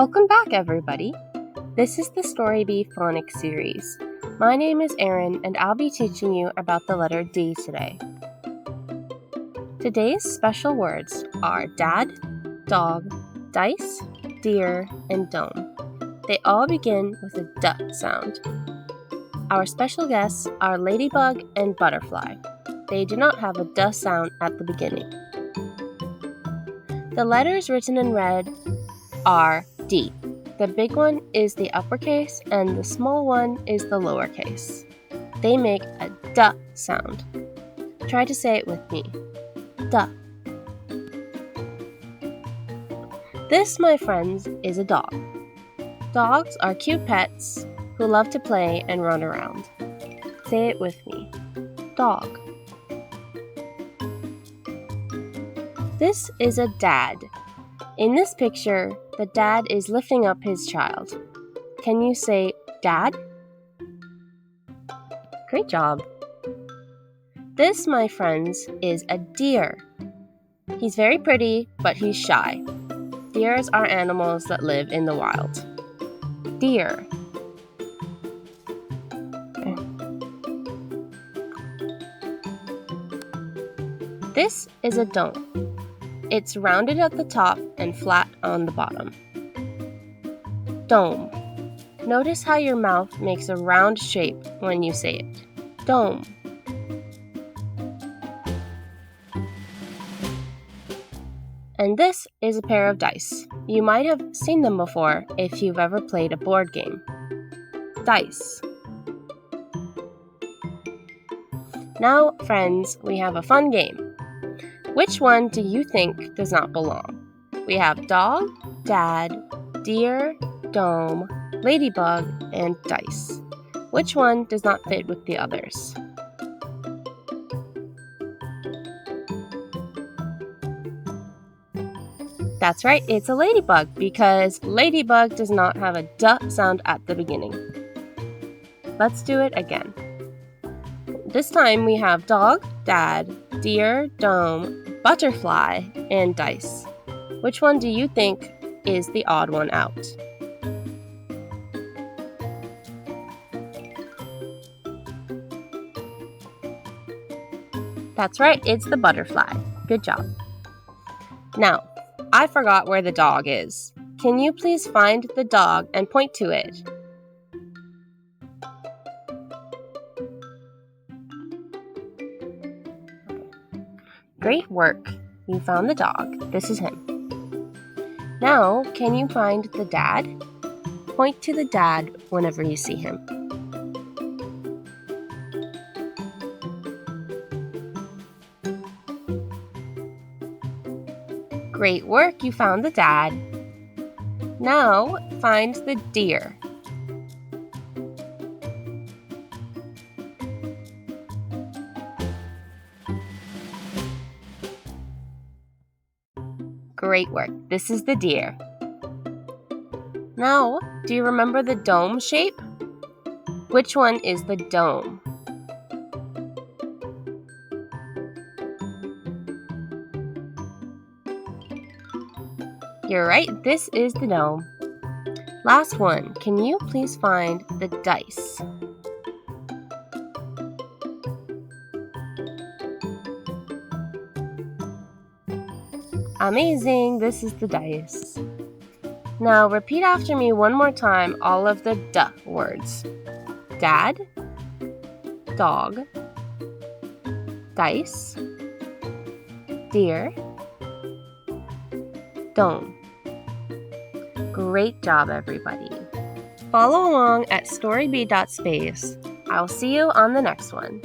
Welcome back, everybody. This is the Storybee Phonics series. My name is Erin, and I'll be teaching you about the letter D today. Today's special words are dad, dog, dice, deer, and dome. They all begin with a D sound. Our special guests are ladybug and butterfly. They do not have a D sound at the beginning. The letters written in red are D. The big one is the uppercase and the small one is the lowercase. They make a D sound. Try to say it with me. D. This, my friends, is a dog. Dogs are cute pets who love to play and run around. Say it with me. Dog. This is a dad. In this picture, the dad is lifting up his child. Can you say dad? Great job. This, my friends, is a deer. He's very pretty, but he's shy. Deers are animals that live in the wild. Deer. Okay. This is a dome. It's rounded at the top and flat on the bottom. Dome. Notice how your mouth makes a round shape when you say it. Dome. And this is a pair of dice. You might have seen them before if you've ever played a board game. Dice. Now, friends, we have a fun game. Which one do you think does not belong? We have dog, dad, deer, dome, ladybug, and dice. Which one does not fit with the others? That's right, it's a ladybug because ladybug does not have a D sound at the beginning. Let's do it again. This time we have dog, dad, deer, dome, butterfly, and dice. Which one do you think is the odd one out? That's right, it's the butterfly. Good job. Now, I forgot where the dog is. Can you please find the dog and point to it? Great work. You found the dog. This is him. Now, can you find the dad? Point to the dad whenever you see him. Great work. You found the dad. Now, find the deer. Great work. This is the deer. Now, do you remember the dome shape? Which one is the dome? You're right, this is the dome. Last one, can you please find the dice? Amazing, this is the dice. Now repeat after me one more time all of the D words. Dad, dog, dice, deer, dome. Great job, everybody. Follow along at storybee.space. I'll see you on the next one.